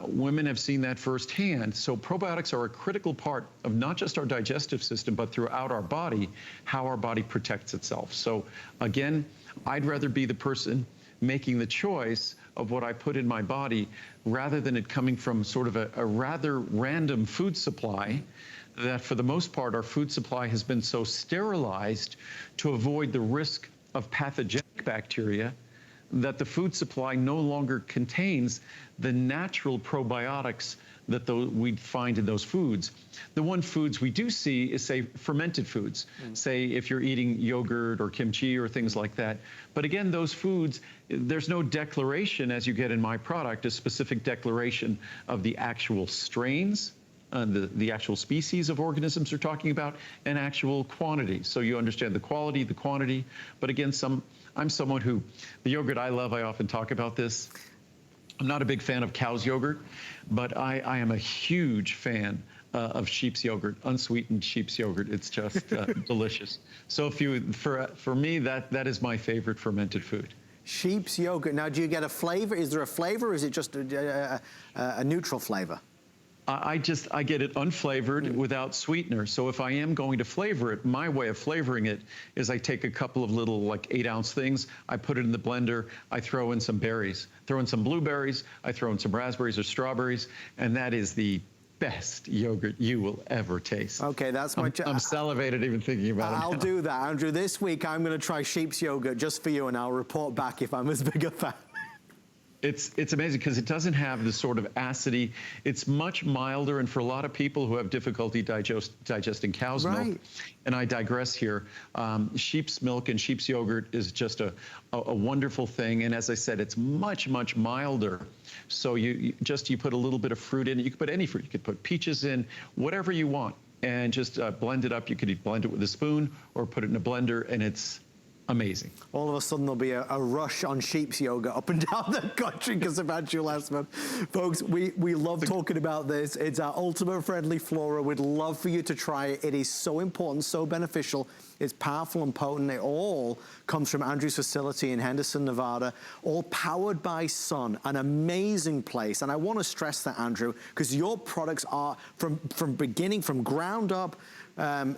women have seen that firsthand. So probiotics are a critical part of not just our digestive system, but throughout our body, how our body protects itself. So again, I'd rather be the person making the choice of what I put in my body rather than it coming from sort of a rather random food supply that for the most part, our food supply has been so sterilized to avoid the risk of pathogenic bacteria that the food supply no longer contains the natural probiotics that we'd find in those foods. The one foods we do see is, say, fermented foods. Say if you're eating yogurt or kimchi or things like that. But again, those foods, there's no declaration, as you get in my product, a specific declaration of the actual strains, the actual species of organisms we're talking about, and actual quantity. So you understand the quality, the quantity. But again, I'm someone who, the yogurt I love, I often talk about this. I'm not a big fan of cow's yogurt, but I am a huge fan of sheep's yogurt, unsweetened sheep's yogurt. It's just delicious. So for me, that is my favorite fermented food. Sheep's yogurt. Now, do you get a flavor? Is there a flavor, or is it just a neutral flavor? I get it unflavored without sweetener. So if I am going to flavor it, my way of flavoring it is I take a couple of little like 8-ounce things, I put it in the blender, I throw in some berries, throw in some blueberries, I throw in some raspberries or strawberries, and that is the best yogurt you will ever taste. Okay, that's my... I'm salivated even thinking about it. I'll do that, Andrew. This week I'm going to try sheep's yogurt just for you, and I'll report back if I'm as big a fan. It's amazing because it doesn't have the sort of acidity. It's much milder, and for a lot of people who have difficulty digesting cow's milk, and I digress here, sheep's milk and sheep's yogurt is just a wonderful thing. And as I said, it's much, much milder. So you put a little bit of fruit in it. You could put any fruit. You could put peaches in, whatever you want, and just blend it up. You could blend it with a spoon or put it in a blender, and it's amazing. All of a sudden there'll be a rush on sheep's yogurt up and down the country because of Andrew Lessman. Folks, we love talking about this. It's our ultimate friendly FLORA. We'd love for you to try it. It is so important, so beneficial. It's powerful and potent. It all comes from Andrew's facility in Henderson, Nevada, all powered by sun, an amazing place. And I want to stress that, Andrew, because your products are from beginning, from ground up,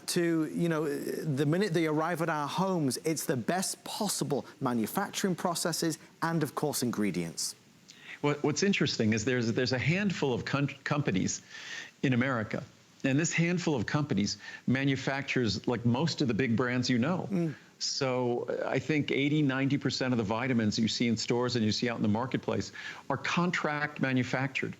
to, you know, the minute they arrive at our homes, it's the best possible manufacturing processes and, of course, ingredients. What's interesting is there's a handful of companies in America, and this handful of companies manufactures like most of the big brands you know. So I think 80–90% of the vitamins you see in stores and you see out in the marketplace are contract manufactured,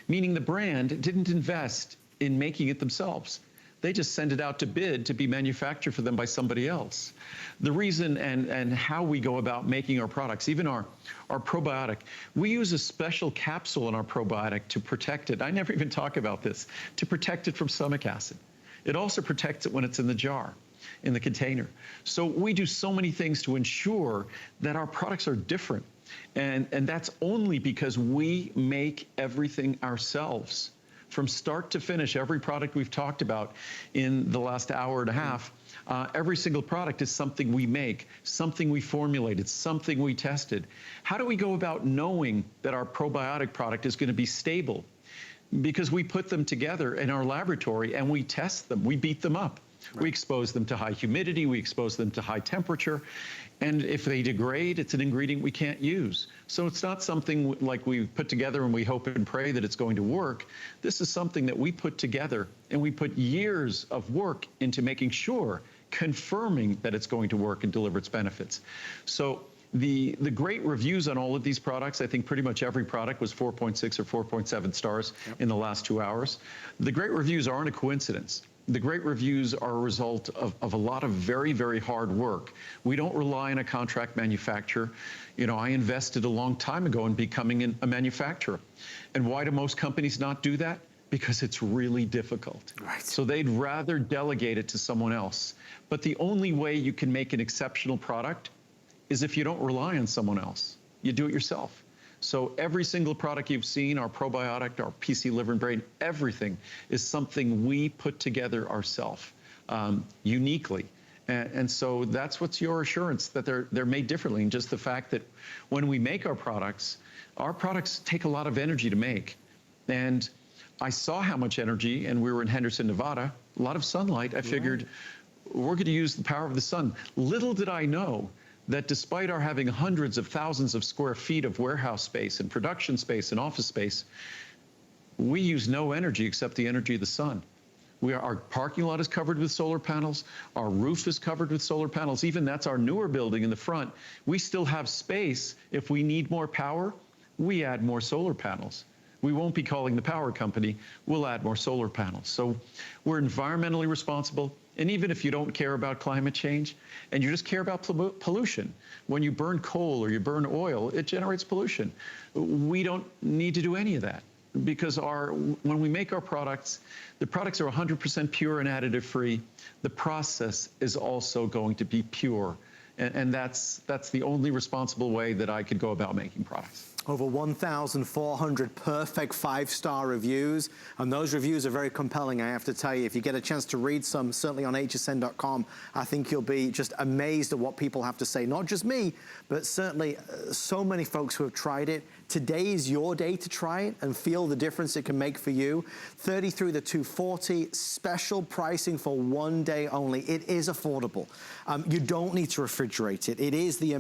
meaning the brand didn't invest in making it themselves. They just send it out to bid to be manufactured for them by somebody else. The reason and how we go about making our products, even our probiotic, we use a special capsule in our probiotic to protect it. I never even talk about this, to protect it from stomach acid. It also protects it when it's in the jar, in the container. So we do so many things to ensure that our products are different. And that's only because we make everything ourselves. From start to finish, every product we've talked about in the last hour and a half, every single product is something we make, something we formulated, something we tested. How do we go about knowing that our probiotic product is going to be stable? Because we put them together in our laboratory and we test them, we beat them up. We expose them to high humidity, we expose them to high temperature, and if they degrade, it's an ingredient we can't use. So it's not something like we put together and we hope and pray that it's going to work. This is something that we put together, and we put years of work into making sure, confirming that it's going to work and deliver its benefits. So the great reviews on all of these products, I think pretty much every product was 4.6 or 4.7 stars in the last 2 hours. The great reviews aren't a coincidence. The great reviews are a result of a lot of very, very hard work. We don't rely on a contract manufacturer. You know, I invested a long time ago in becoming a manufacturer. And why do most companies not do that? Because it's really difficult. So they'd rather delegate it to someone else. But the only way you can make an exceptional product is if you don't rely on someone else. You do it yourself. So every single product you've seen, our probiotic, our PC liver and brain, everything is something we put together ourselves, uniquely. And so that's what's your assurance that they're made differently. And just the fact that when we make our products take a lot of energy to make. And I saw how much energy, and we were in Henderson, Nevada, a lot of sunlight. I figured we're going to use the power of the sun. Little did I know that despite our having hundreds of thousands of square feet of warehouse space and production space and office space, we use no energy except the energy of the sun. Our parking lot is covered with solar panels. Our roof is covered with solar panels. Even that's our newer building in the front. We still have space. If we need more power, we add more solar panels. We won't be calling the power company. We'll add more solar panels. So we're environmentally responsible. And even if you don't care about climate change and you just care about pollution, when you burn coal or you burn oil, it generates pollution. We don't need to do any of that, because when we make our products, the products are 100% pure and additive free. The process is also going to be pure. And that's the only responsible way that I could go about making products. Over 1,400 perfect 5-star reviews, and those reviews are very compelling, I have to tell you. If you get a chance to read some, certainly on hsn.com, I think you'll be just amazed at what people have to say. Not just me, but certainly so many folks who have tried it. Today is your day to try it and feel the difference it can make for you. 30 through the 240, special pricing for 1 day only. It is affordable. You don't need to refrigerate it. It is the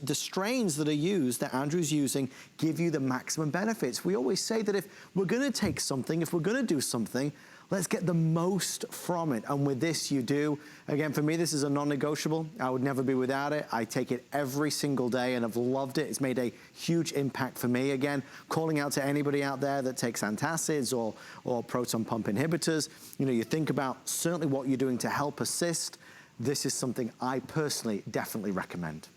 the strains that are used, that Andrew's using, give you the maximum benefits. We always say that if we're gonna take something, if we're gonna do something, let's get the most from it. And with this, you do. Again, for me, this is a non-negotiable. I would never be without it. I take it every single day and I've loved it. It's made a huge impact for me. Again, calling out to anybody out there that takes antacids or proton pump inhibitors. You know, you think about certainly what you're doing to help assist. This is something I personally definitely recommend.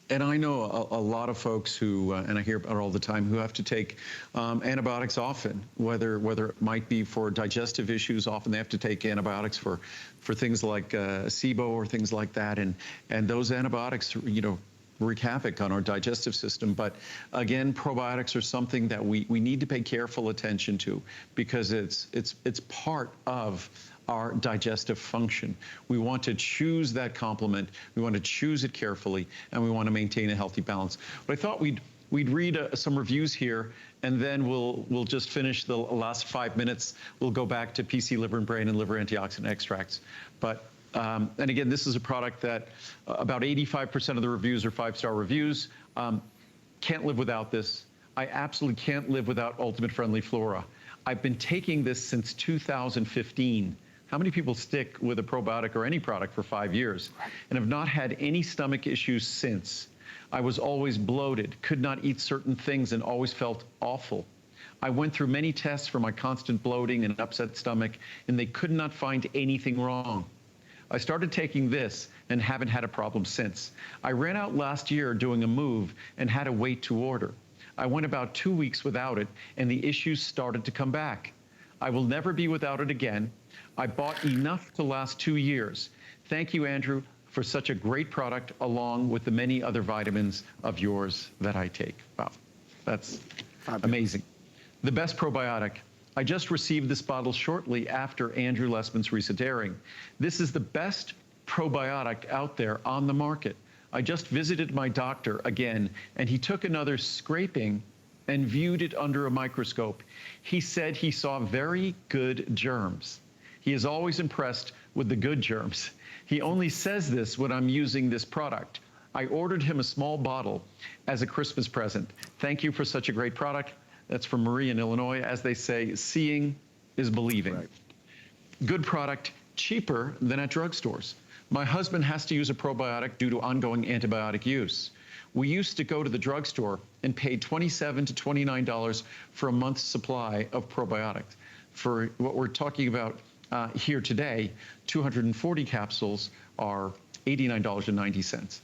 And I know a lot of folks who, and I hear about it all the time, who have to take antibiotics often, whether it might be for digestive issues. Often they have to take antibiotics for things like SIBO or things like that. And those antibiotics, you know, wreak havoc on our digestive system. But again, probiotics are something that we need to pay careful attention to, because it's part of our digestive function. We want to choose that complement. We want to choose it carefully, and we want to maintain a healthy balance. But I thought we'd read some reviews here, and then we'll just finish the last 5 minutes. We'll go back to PC liver and brain and liver antioxidant extracts. But and again, this is a product that about 85% of the reviews are 5-star reviews. Can't live without this. I absolutely can't live without Ultimate Friendly Flora. I've been taking this since 2015. How many people stick with a probiotic or any product for 5 years and have not had any stomach issues since? I was always bloated, could not eat certain things, and always felt awful. I went through many tests for my constant bloating and an upset stomach, and they could not find anything wrong. I started taking this and haven't had a problem since. I ran out last year doing a move and had to wait to order. I went about 2 weeks without it, and the issues started to come back. I will never be without it again. I bought enough to last 2 years. Thank you, Andrew, for such a great product, along with the many other vitamins of yours that I take. Wow, that's amazing. The best probiotic. I just received this bottle shortly after Andrew Lessman's recent airing. This is the best probiotic out there on the market. I just visited my doctor again, and he took another scraping and viewed it under a microscope. He said he saw very good germs. He is always impressed with the good germs. He only says this when I'm using this product. I ordered him a small bottle as a Christmas present. Thank you for such a great product. That's from Marie in Illinois. As they say, seeing is believing. Right. Good product, cheaper than at drugstores. My husband has to use a probiotic due to ongoing antibiotic use. We used to go to the drugstore and pay $27 to $29 for a month's supply of probiotics. For what we're talking about here today, 240 capsules are $89.90.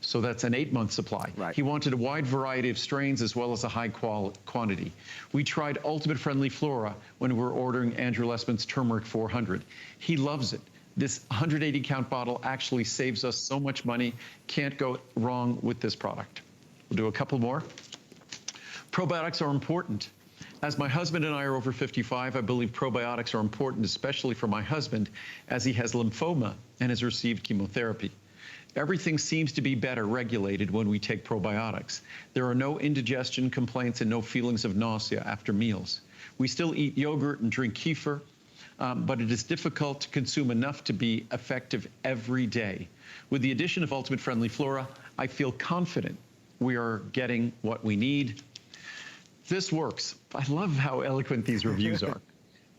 So that's an 8-month supply. Right. He wanted a wide variety of strains as well as a high quantity. We tried Ultimate Friendly Flora when we were ordering Andrew Lessman's Turmeric 400. He loves it. This 180 count bottle actually saves us so much money. Can't go wrong with this product. We'll do a couple more. Probiotics are important. As my husband and I are over 55, I believe probiotics are important, especially for my husband, as he has lymphoma and has received chemotherapy. Everything seems to be better regulated when we take probiotics. There are no indigestion complaints and no feelings of nausea after meals. We still eat yogurt and drink kefir, but it is difficult to consume enough to be effective every day. With the addition of Ultimate Friendly Flora, I feel confident we are getting what we need. This works. I love how eloquent these reviews are.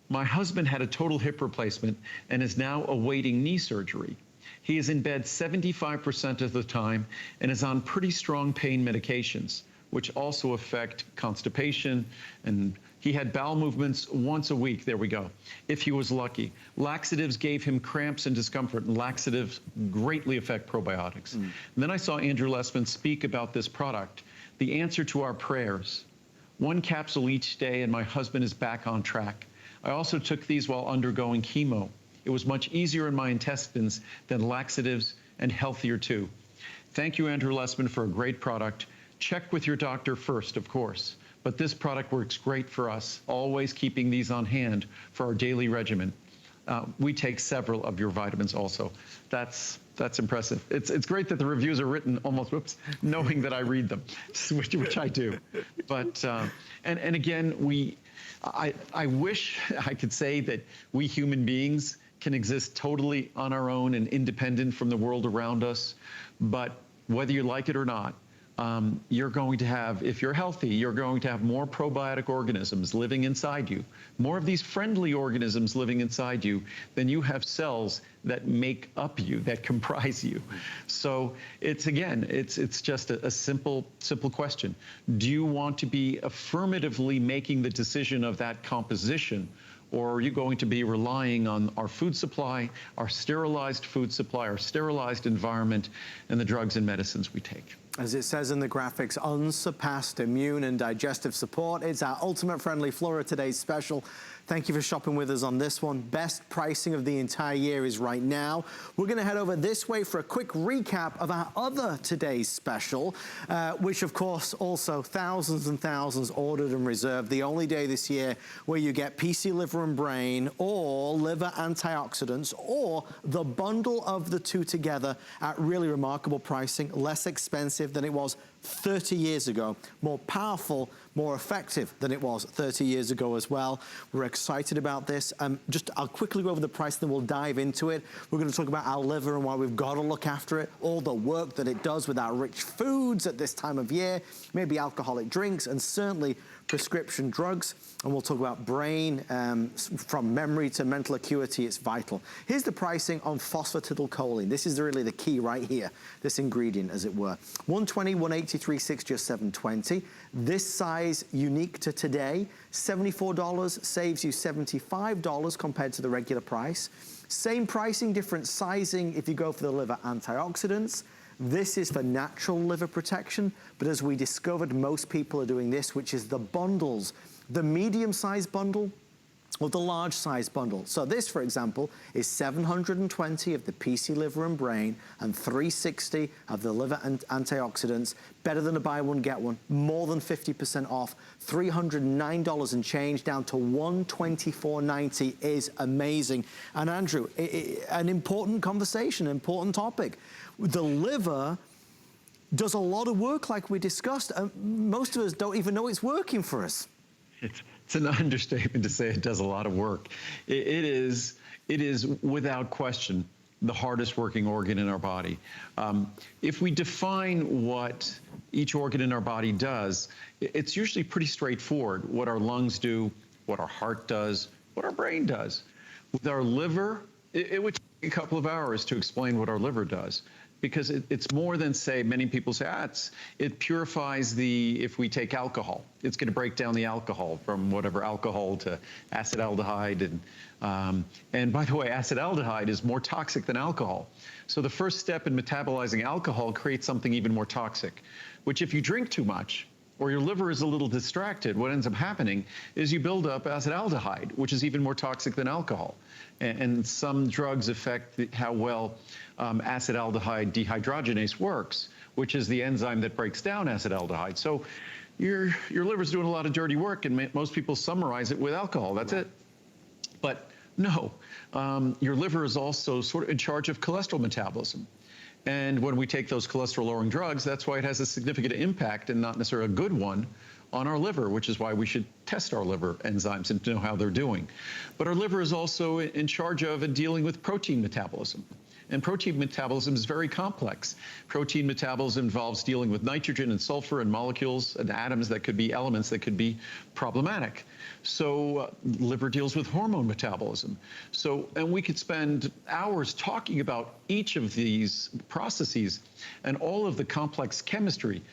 My husband had a total hip replacement and is now awaiting knee surgery. He is in bed 75% of the time and is on pretty strong pain medications, which also affect constipation, and he had bowel movements once a week. There we go, if he was lucky. Laxatives gave him cramps and discomfort, and laxatives greatly affect probiotics. And then I saw Andrew Lessman speak about this product, the answer to our prayers. 1 capsule each day, and my husband is back on track. I also took these while undergoing chemo. It was much easier in my intestines than laxatives, and healthier too. Thank you, Andrew Lessman, for a great product. Check with your doctor first, of course, but this product works great for us, always keeping these on hand for our daily regimen. We take several of your vitamins also. That's impressive. It's great that the reviews are written almost, knowing that I read them, which I do. But, and again, I wish I could say that we human beings can exist totally on our own and independent from the world around us. But whether you like it or not, you're going to have, if you're healthy, you're going to have more probiotic organisms living inside you, more of these friendly organisms living inside you than you have cells that make up you, that comprise you. So it's, again, it's just a simple question. Do you want to be affirmatively making the decision of that composition, or are you going to be relying on our food supply, our sterilized food supply, our sterilized environment, and the drugs and medicines we take? As it says in the graphics, unsurpassed immune and digestive support. It's our Ultimate Friendly Flora Today's special. Thank you for shopping with us on this one. Best pricing of the entire year is right now. We're going to head over this way for a quick recap of our other Today's special, which of course also thousands and thousands ordered and reserved. The only day this year where you get PC liver and brain, or liver antioxidants, or the bundle of the two together at really remarkable pricing, less expensive than it was 30 years ago, more powerful, more effective than it was 30 years ago as well. We're excited about this. I'll quickly go over the price, then we'll dive into it. We're going to talk about our liver and why we've got to look after it, all the work that it does with our rich foods at this time of year, maybe alcoholic drinks, and certainly prescription drugs. And we'll talk about brain, from memory to mental acuity, it's vital. Here's the pricing on phosphatidylcholine. This is really the key right here, this ingredient, as it were. 120, 183, 60 or 720. This size unique to today, $74 saves you $75 compared to the regular price. Same pricing, different sizing if you go for the liver antioxidants. This is for natural liver protection, but as we discovered, most people are doing this, which is the bundles. The medium-sized bundle or the large-sized bundle. So this, for example, is 720 of the PC liver and brain and 360 of the liver and antioxidants. Better than a buy one, get one. More than 50% off. $309 and change down to $124.90 is amazing. And Andrew, an important conversation, important topic. The liver does a lot of work like we discussed, and most of us don't even know it's working for us. It's an understatement to say it does a lot of work. It is without question the hardest working organ in our body. If we define what each organ in our body does, it's usually pretty straightforward. What our lungs do, what our heart does, what our brain does. With our liver, it would take a couple of hours to explain what our liver does, because it's more than, say, many people say, it purifies if we take alcohol, it's going to break down the alcohol from whatever alcohol to acetaldehyde. And by the way, acetaldehyde is more toxic than alcohol. So the first step in metabolizing alcohol creates something even more toxic, which if you drink too much, or your liver is a little distracted, what ends up happening is you build up acetaldehyde, which is even more toxic than alcohol. And some drugs affect how well acetaldehyde dehydrogenase works, which is the enzyme that breaks down acetaldehyde. So your liver's doing a lot of dirty work, and most people summarize it with alcohol. That's it. But no, your liver is also sort of in charge of cholesterol metabolism. And when we take those cholesterol-lowering drugs, that's why it has a significant impact, and not necessarily a good one, on our liver, which is why we should test our liver enzymes and to know how they're doing. But our liver is also in charge of and dealing with protein metabolism. And protein metabolism is very complex. Protein metabolism involves dealing with nitrogen and sulfur and molecules and atoms that could be elements that could be problematic. So liver deals with hormone metabolism. And we could spend hours talking about each of these processes and all of the complex chemistry,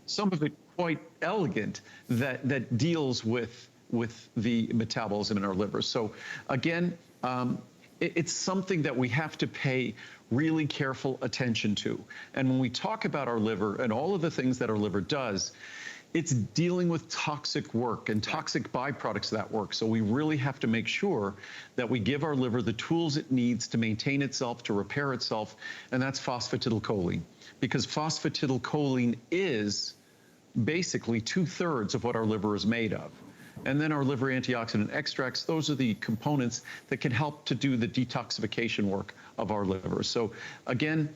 some of it quite elegant, that deals with the metabolism in our liver. So again, it's something that we have to pay really careful attention to. And when we talk about our liver and all of the things that our liver does, it's dealing with toxic work and toxic byproducts of that work. So we really have to make sure that we give our liver the tools it needs to maintain itself, to repair itself, and that's phosphatidylcholine. Because phosphatidylcholine is basically 2/3 of what our liver is made of. And then our liver antioxidant extracts, those are the components that can help to do the detoxification work of our liver. So again,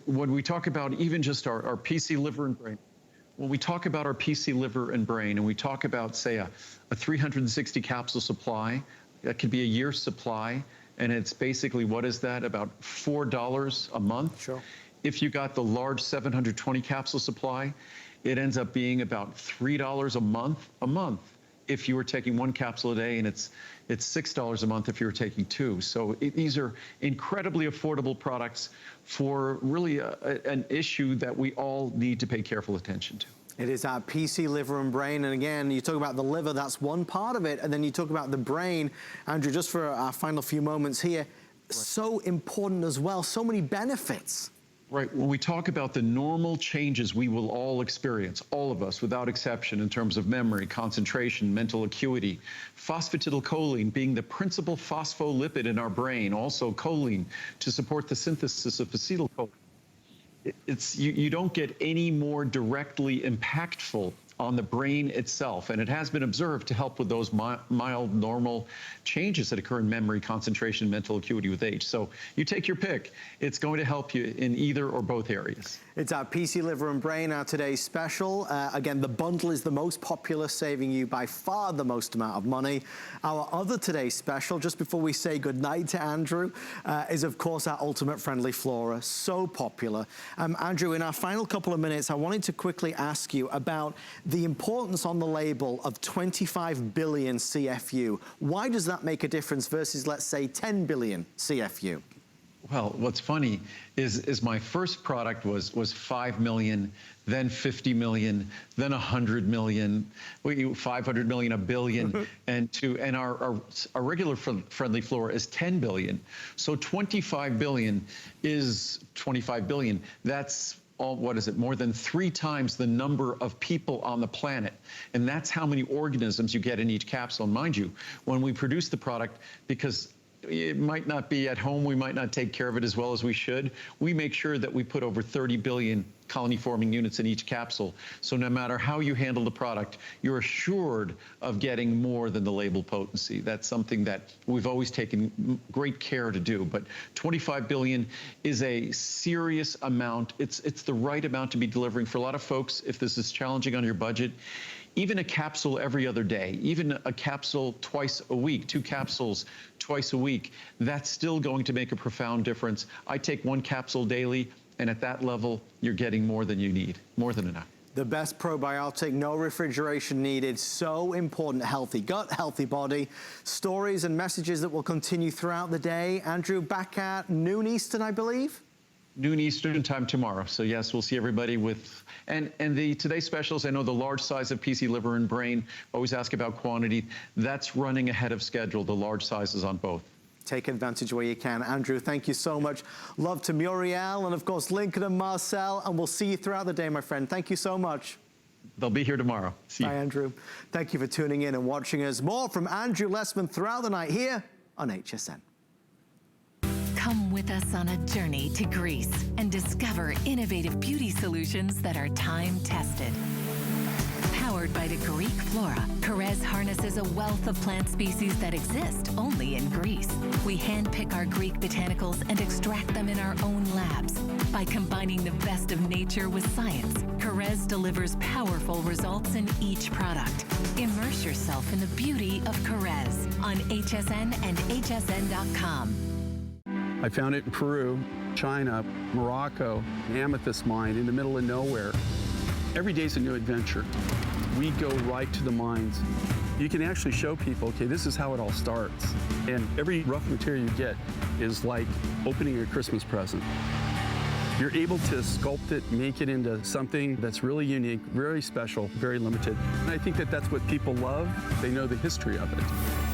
when we talk about even just our PC liver and brain, when we talk about our PC liver and brain, and we talk about, say, a 360 capsule supply, that could be a year's supply, and it's basically, what is that, about $4 a month? Sure. If you got the large 720 capsule supply, it ends up being about $3 a month. If you were taking 1 capsule a day, and it's $6 a month if you were taking 2. So these are incredibly affordable products for really an issue that we all need to pay careful attention to. It is our PC liver and brain. And again, you talk about the liver, that's one part of it. And then you talk about the brain. Andrew, just for our final few moments here, so important as well, so many benefits. Right. When we talk about the normal changes we will all experience, all of us without exception, in terms of memory, concentration, mental acuity, phosphatidylcholine being the principal phospholipid in our brain, also choline to support the synthesis of acetylcholine. You don't get any more directly impactful on the brain itself, and it has been observed to help with those mild normal changes that occur in memory, concentration, mental acuity with age. So you take your pick. It's going to help you in either or both areas. It's our PC liver and brain, our today's special. Again, the bundle is the most popular, saving you by far the most amount of money. Our other today's special, just before we say goodnight to Andrew, is of course our Ultimate Friendly Flora, so popular. Andrew, in our final couple of minutes, I wanted to quickly ask you about the importance on the label of 25 billion CFU. Why does that make a difference versus, let's say, 10 billion CFU? Well, what's funny is my first product was 5 million, then 50 million, then 100 million, 500 million, a billion, and our regular friendly flora is 10 billion. So 25 billion is 25 billion. That's what is it, more than 3 times the number of people on the planet. And that's how many organisms you get in each capsule. And mind you, when we produce the product, because it might not be at home, we might not take care of it as well as we should, we make sure that we put over 30 billion colony-forming units in each capsule. So no matter how you handle the product, you're assured of getting more than the label potency. That's something that we've always taken great care to do. But 25 billion is a serious amount. It's the right amount to be delivering. For a lot of folks, if this is challenging on your budget, even a capsule every other day, even a capsule twice a week, 2 capsules twice a week, that's still going to make a profound difference. I take 1 capsule daily, and at that level, you're getting more than you need, more than enough. The best probiotic, no refrigeration needed, so important. Healthy gut, healthy body. Stories and messages that will continue throughout the day. Andrew, back at noon Eastern, I believe? Noon Eastern time tomorrow. So yes, we'll see everybody with, and the today's specials, I know the large size of PC liver and brain, always ask about quantity. That's running ahead of schedule, the large sizes on both. Take advantage where you can. Andrew, thank you so much. Love to Muriel and of course Lincoln and Marcel, and we'll see you throughout the day, my friend. Thank you so much. They'll be here tomorrow. See you. Bye, Andrew. Thank you for tuning in and watching us. More from Andrew Lessman throughout the night here on HSN. Come with us on a journey to Greece and discover innovative beauty solutions that are time-tested. Powered by the Greek flora, Carrez harnesses a wealth of plant species that exist only in Greece. We handpick our Greek botanicals and extract them in our own labs. By combining the best of nature with science, Carrez delivers powerful results in each product. Immerse yourself in the beauty of Carrez on HSN and hsn.com. I found it in Peru, China, Morocco, an amethyst mine in the middle of nowhere. Every day's a new adventure. We go right to the mines. You can actually show people, okay, this is how it all starts. And every rough material you get is like opening a Christmas present. You're able to sculpt it, make it into something that's really unique, very special, very limited. And I think that that's what people love. They know the history of it.